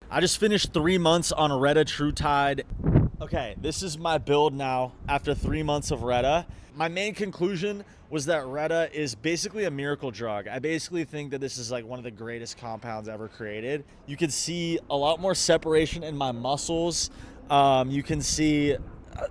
I just finished 3 months on Retatrutide. Okay, this is my build now after 3 months of Reta. My main conclusion was that Reta is basically a miracle drug. I basically think that this is like one of the greatest compounds ever created. You can see a lot more separation in my muscles. You can see a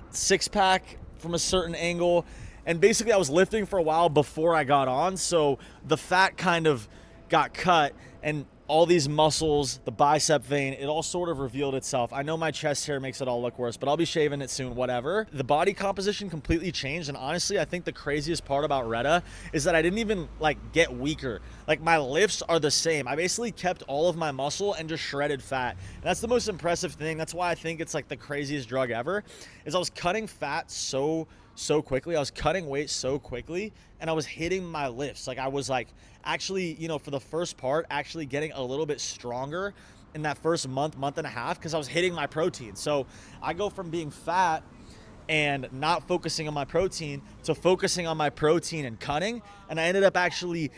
six pack from a certain angle. And basically I was lifting for a while before I got on, so the fat kind of got cut and all these muscles, the bicep vein, it all sort of revealed itself. I know my chest hair makes it all look worse, but I'll be shaving it soon, whatever. The body composition completely changed, and honestly, I think the craziest part about Reta is that I didn't even like get weaker. Like my lifts are the same. I basically kept all of my muscle and just shredded fat. And that's the most impressive thing. That's why I think it's like the craziest drug ever, is I was cutting fat so quickly. I was cutting weight so quickly, and I was hitting my lifts. Like I was like actually, you know, for the first part, actually getting a little bit stronger in that first month and a half because I was hitting my protein. So I go from being fat and not focusing on my protein to focusing on my protein and cutting, and I ended up actually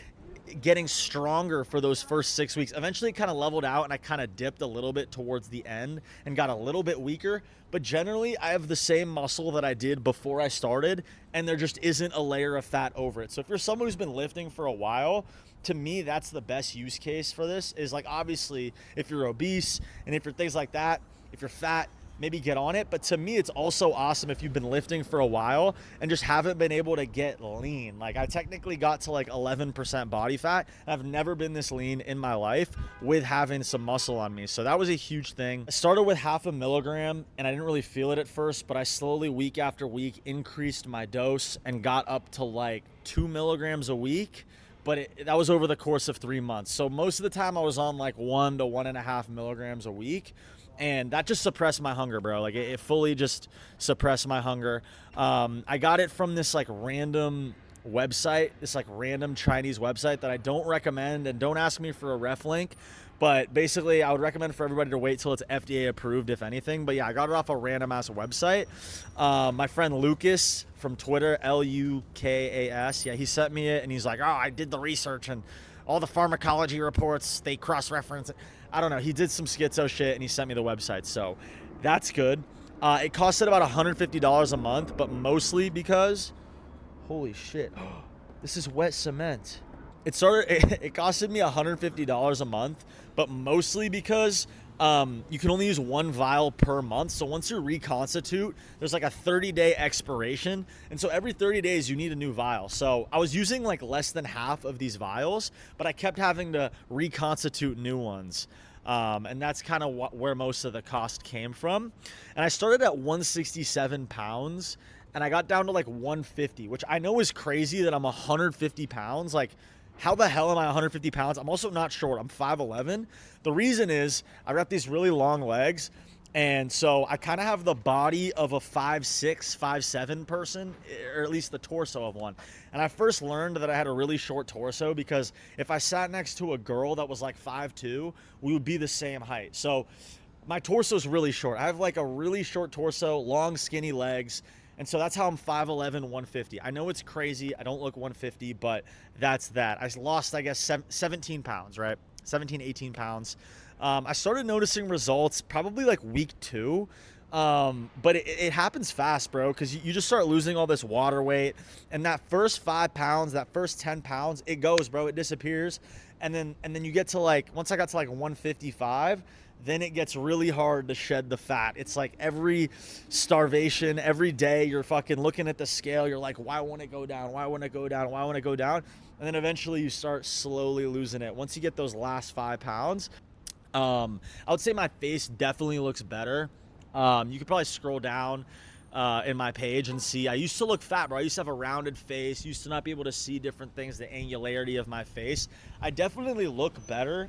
getting stronger for those first 6 weeks. Eventually it kind of leveled out and I kind of dipped a little bit towards the end and got a little bit weaker, but generally I have the same muscle that I did before I started, and there just isn't a layer of fat over it. So if you're someone who's been lifting for a while, to me that's the best use case for this. Is like, obviously if you're obese and if you're things like that, if you're fat, maybe get on it. But to me, it's also awesome if you've been lifting for a while and just haven't been able to get lean. Like I technically got to like 11% body fat, and I've never been this lean in my life with having some muscle on me. So that was a huge thing. I started with 0.5 milligram and I didn't really feel it at first, but I slowly week after week increased my dose and got up to like 2 milligrams a week. But that was over the course of 3 months. So most of the time I was on like 1 to 1.5 milligrams a week. And that just suppressed my hunger, bro. Like it fully just suppressed my hunger. I got it from this like random website, this like random Chinese website that I don't recommend, and don't ask me for a ref link. But basically I would recommend for everybody to wait till it's FDA approved, if anything. But yeah, I got it off a random ass website. My friend Lucas from Twitter, Lukas, yeah, he sent me it and he's like, oh, I did the research and all the pharmacology reports, they cross-reference it. I don't know. He did some schizo shit and he sent me the website. So that's good. It costed about $150 a month, but mostly because, holy shit, this is wet cement. It costed me $150 a month, but mostly because you can only use 1 vial per month. So once you reconstitute, there's like a 30-day expiration. And so every 30 days you need a new vial. So I was using like less than half of these vials, but I kept having to reconstitute new ones. And that's kind of where most of the cost came from. And I started at 167 pounds and I got down to like 150, which I know is crazy that I'm 150 pounds. Like, how the hell am I 150 pounds? I'm also not short. I'm 5'11". The reason is I got these really long legs, and so I kind of have the body of a 5'6", 5'7" person, or at least the torso of one. And I first learned that I had a really short torso because if I sat next to a girl that was like 5'2", we would be the same height. So my torso is really short. I have like a really short torso, long skinny legs. And so that's how I'm 5'11", 150. I know it's crazy. I don't look 150, but that's that. I lost, I guess, 17 pounds, right? 17, 18 pounds. I started noticing results probably like week 2. But it happens fast, bro, because you just start losing all this water weight. And that first 5 pounds, that first 10 pounds, it goes, bro. It disappears. And then you get to like, once I got to like 155, then it gets really hard to shed the fat. It's like every starvation, every day you're fucking looking at the scale. You're like, why won't it go down? Why won't it go down? Why won't it go down? And then eventually you start slowly losing it. Once you get those last 5 pounds, I would say my face definitely looks better. You could probably scroll down in my page and see, I used to look fat, bro. I used to have a rounded face, used to not be able to see different things, the angularity of my face. I definitely look better.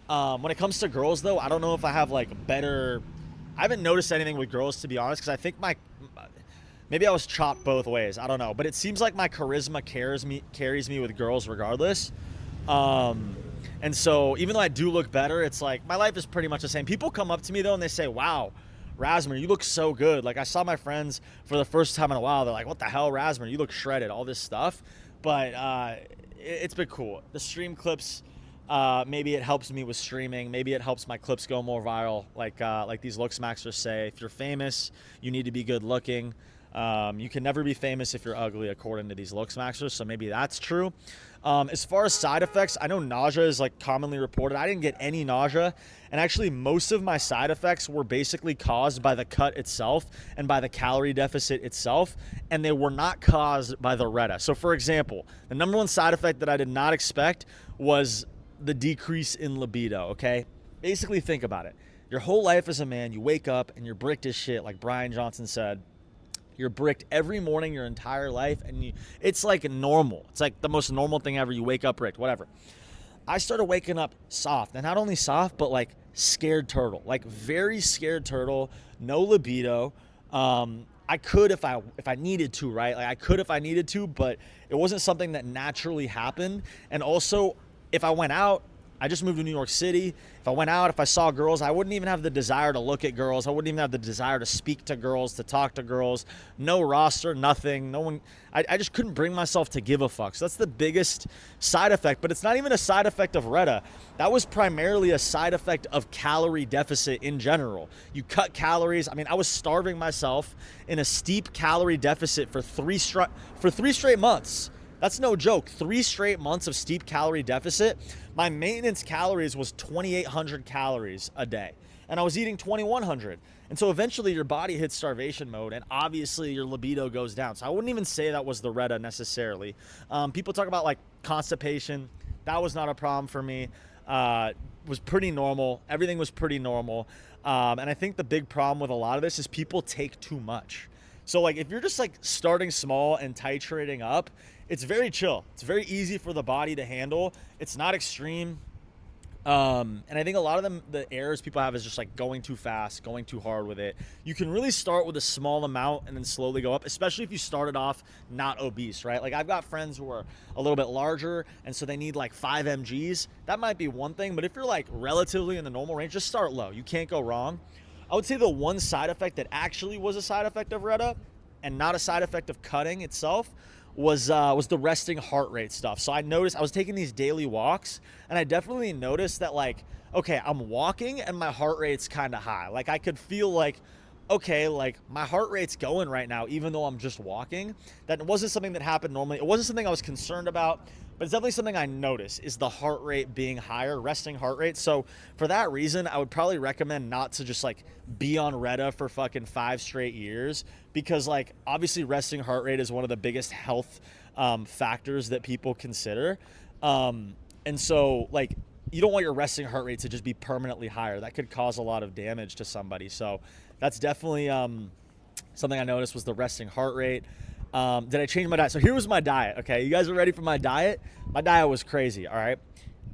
When it comes to girls, though, I don't know if I have like better. I haven't noticed anything with girls, to be honest, because I think maybe I was chopped both ways. I don't know, but it seems like my charisma carries me with girls regardless. And so even though I do look better, it's like my life is pretty much the same. People come up to me though and they say, "Wow, Rasmr, you look so good." Like I saw my friends for the first time in a while. They're like, "What the hell, Rasmr? You look shredded." All this stuff, but it's been cool. The stream clips Maybe it helps me with streaming. Maybe it helps my clips go more viral. Like these look smackers say, if you're famous, you need to be good looking. You can never be famous if you're ugly, according to these look smackers. So maybe that's true. As far as side effects, I know nausea is like commonly reported. I didn't get any nausea. And actually most of my side effects were basically caused by the cut itself and by the calorie deficit itself. And they were not caused by the Reta. So for example, the number one side effect that I did not expect was the decrease in libido, okay? Basically think about it. Your whole life as a man, you wake up and you're bricked as shit, like Brian Johnson said. You're bricked every morning your entire life, and it's like normal. It's like the most normal thing ever. You wake up bricked, whatever. I started waking up soft, and not only soft, but like scared turtle, like very scared turtle, no libido. I could if I needed to, right? Like I could if I needed to, but it wasn't something that naturally happened. And also, if I went out, I just moved to New York City. If I went out, if I saw girls, I wouldn't even have the desire to look at girls. I wouldn't even have the desire to speak to girls, to talk to girls. No roster, nothing. No one. I just couldn't bring myself to give a fuck. So that's the biggest side effect. But it's not even a side effect of Reta. That was primarily a side effect of calorie deficit in general. You cut calories. I mean, I was starving myself in a steep calorie deficit for three straight months. That's no joke. 3 straight months of steep calorie deficit. My maintenance calories was 2,800 calories a day, and I was eating 2,100. And so eventually your body hits starvation mode, and obviously your libido goes down. So I wouldn't even say that was the Reta necessarily. People talk about like constipation. That was not a problem for me. Was pretty normal. Everything was pretty normal. And I think the big problem with a lot of this is people take too much. So like if you're just like starting small and titrating up, it's very chill. It's very easy for the body to handle. It's not extreme. And I think a lot of the errors people have is just like going too fast, going too hard with it. You can really start with a small amount and then slowly go up, especially if you started off not obese, right? Like I've got friends who are a little bit larger, and so they need like 5 mgs. That might be one thing, but if you're like relatively in the normal range, just start low. You can't go wrong. I would say the one side effect that actually was a side effect of Reta and not a side effect of cutting itself was the resting heart rate stuff. So I noticed I was taking these daily walks, and I definitely noticed that like, okay, I'm walking and my heart rate's kind of high. Like I could feel like, okay, like my heart rate's going right now, even though I'm just walking. That wasn't something that happened normally. It wasn't something I was concerned about, but it's definitely something I noticed is the heart rate being higher, resting heart rate. So for that reason, I would probably recommend not to just like be on Reta for fucking 5 straight years, because like obviously resting heart rate is one of the biggest health factors that people consider. And so like you don't want your resting heart rate to just be permanently higher. That could cause a lot of damage to somebody. So that's definitely something I noticed was the resting heart rate. Did I change my diet? So here was my diet, okay? You guys are ready for my diet? My diet was crazy, all right?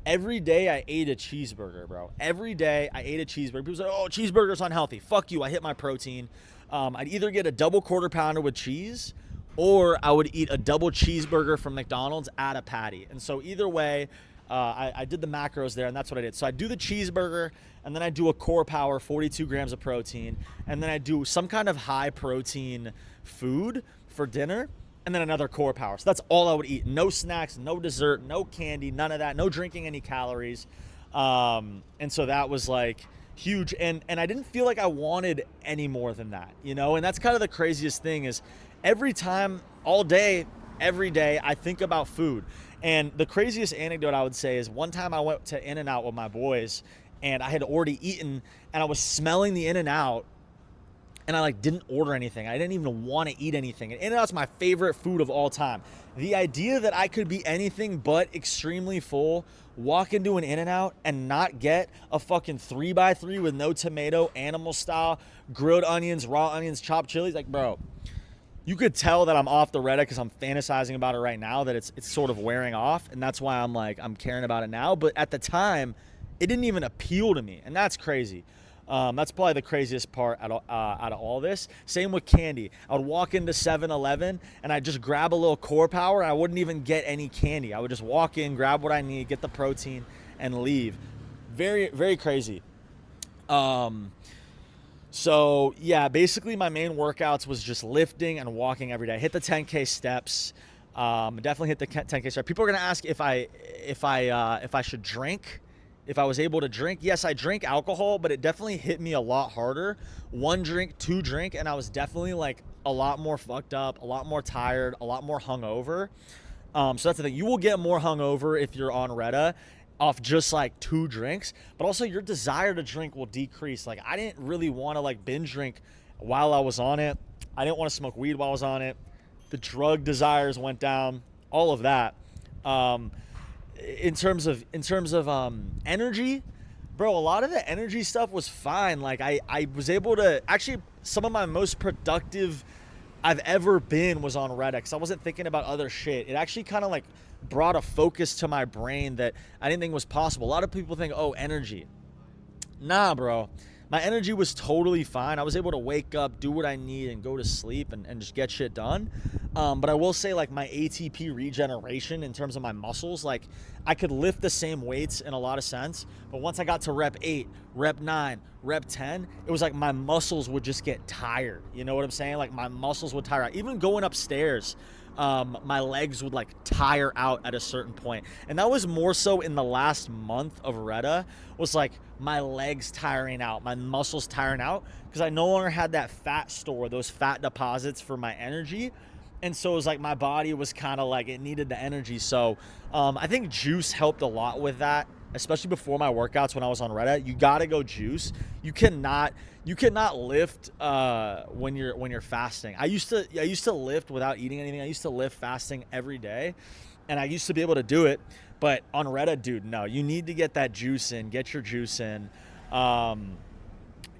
Every day I ate a cheeseburger, bro. Every day I ate a cheeseburger. People say, oh, cheeseburger's unhealthy. Fuck you, I hit my protein. I'd either get a double quarter pounder with cheese, or I would eat a double cheeseburger from McDonald's at a patty. And so either way, I did the macros there, and that's what I did. So I do the cheeseburger, and then I do a core power, 42 grams of protein, and then I do some kind of high protein food for dinner, and then another core power. So that's all I would eat. No snacks, no dessert, no candy, none of that, no drinking any calories. And so that was like huge. And I didn't feel like I wanted any more than that, you know? And that's kind of the craziest thing is every time, all day, every day, I think about food. And the craziest anecdote I would say is one time I went to In-N-Out with my boys, and I had already eaten, and I was smelling the In-N-Out, and I like didn't order anything. I didn't even want to eat anything. And In-N-Out's my favorite food of all time. The idea that I could be anything but extremely full, walk into an In-N-Out and not get a fucking 3x3 with no tomato, animal style, grilled onions, raw onions, chopped chilies, like bro, you could tell that I'm off the Reta because I'm fantasizing about it right now, that it's sort of wearing off, and that's why I'm caring about it now. But at the time, it didn't even appeal to me, and that's crazy. That's probably the craziest part out of all this. Same with candy. I would walk into 7-Eleven and I'd just grab a little core power. I wouldn't even get any candy. I would just walk in, grab what I need, get the protein, and leave. Very, very crazy. So yeah, basically my main workouts was just lifting and walking every day. I hit the 10K steps. Definitely hit the 10K stride. People are gonna ask if I should drink, if I was able to drink. Yes, I drink alcohol, but it definitely hit me a lot harder. 1 drink, 2 drink, and I was definitely like a lot more fucked up, a lot more tired, a lot more hungover. So that's the thing. You will get more hungover if you're on Reta off just like 2 drinks, but also your desire to drink will decrease. Like I didn't really want to like binge drink while I was on it. I didn't want to smoke weed while I was on it. The drug desires went down, all of that. In terms of energy, bro, a lot of the energy stuff was fine. Like I was able to actually, some of my most productive I've ever been was on Reta, because I wasn't thinking about other shit. It actually kind of like brought a focus to my brain that I didn't think was possible. A lot of people think, oh, energy. Nah, bro. My energy was totally fine. I was able to wake up, do what I need, and go to sleep and just get shit done. But I will say, like, my ATP regeneration in terms of my muscles, like, I could lift the same weights in a lot of sense, but once I got to rep 8, rep 9, rep 10, it was like my muscles would just get tired. You know what I'm saying? Like, my muscles would tire out. Even going upstairs, my legs would like tire out at a certain point. And that was more so in the last month of Reta, was like my legs tiring out, my muscles tiring out, because I no longer had that fat store, those fat deposits for my energy. And so it was like my body was kind of like, it needed the energy. So I think juice helped a lot with that, especially before my workouts when I was on Reta. You got to go juice. You cannot lift when you're fasting. I used to lift without eating anything. I used to lift fasting every day, and I used to be able to do it. But on Reta, dude, no, you need to get that juice in. Get your juice in.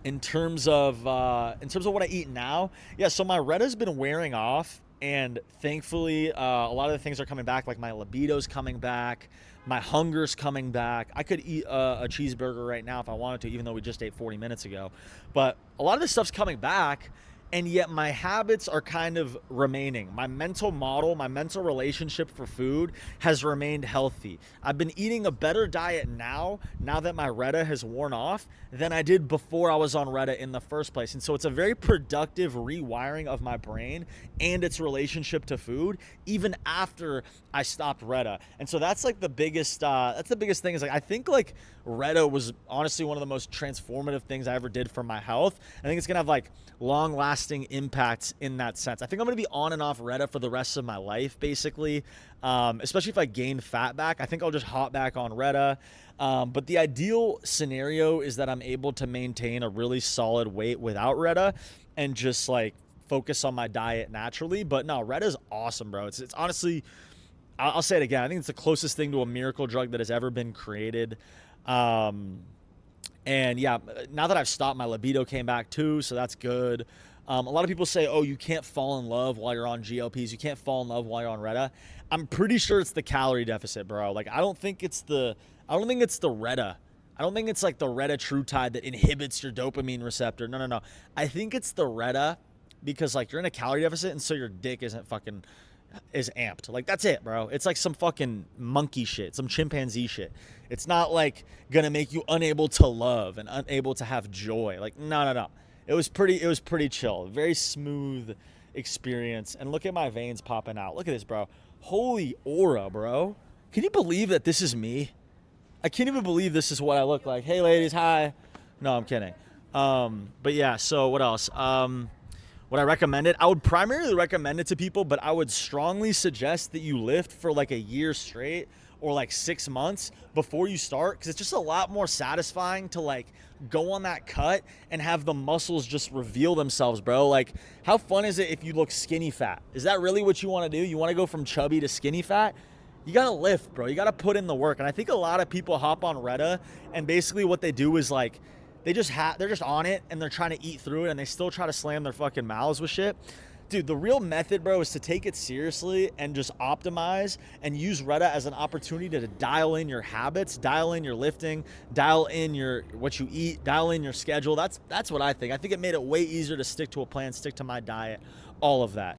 In terms of what I eat now, yeah. So my Reta's been wearing off, and thankfully, a lot of the things are coming back. Like my libido's coming back. My hunger's coming back. I could eat a cheeseburger right now if I wanted to, even though we just ate 40 minutes ago. But a lot of this stuff's coming back, and yet my habits are kind of remaining. My mental model, my mental relationship for food has remained healthy. I've been eating a better diet now that my Reta has worn off, than I did before I was on Reta in the first place. And so it's a very productive rewiring of my brain and its relationship to food, even after I stopped Reta. And so that's like the biggest thing, is like, I think like Reta was honestly one of the most transformative things I ever did for my health. I think it's gonna have like long lasting impacts in that sense. I think I'm gonna be on and off Reta for the rest of my life, basically. Especially if I gain fat back, I think I'll just hop back on Reta. But the ideal scenario is that I'm able to maintain a really solid weight without Reta and just like focus on my diet naturally. But no, Reta's awesome, bro. It's honestly, I'll say it again, I think it's the closest thing to a miracle drug that has ever been created. And yeah, now that I've stopped, my libido came back too, so that's good. A lot of people say, oh, you can't fall in love while you're on GLPs. You can't fall in love while you're on Reta. I'm pretty sure it's the calorie deficit, bro. Like, I don't think it's the Reta. I don't think it's like the Retatrutide that inhibits your dopamine receptor. No. I think it's the Reta, because like you're in a calorie deficit, and so your dick is amped. Like, that's it, bro. It's like some fucking monkey shit, some chimpanzee shit. It's not like gonna make you unable to love and unable to have joy. Like, no. It was pretty chill. Very smooth experience. And look at my veins popping out. Look at this, bro. Holy aura, bro. Can you believe that this is me? I can't even believe this is what I look like. Hey, ladies, hi. No, I'm kidding. But yeah, so what else? Would I recommend it? I would primarily recommend it to people, but I would strongly suggest that you lift for like a year straight or like 6 months before you start, because it's just a lot more satisfying to like go on that cut and have the muscles just reveal themselves, bro. Like, how fun is it if you look skinny fat? Is that really what you want to do? You want to go from chubby to skinny fat? You got to lift, bro. You got to put in the work. And I think a lot of people hop on Reta, and basically what they do is like, they're just on it, and they're trying to eat through it, and they still try to slam their fucking mouths with shit. Dude, the real method, bro, is to take it seriously and just optimize and use Reta as an opportunity to dial in your habits, dial in your lifting, dial in what you eat, dial in your schedule. That's what I think. I think it made it way easier to stick to a plan, stick to my diet, all of that.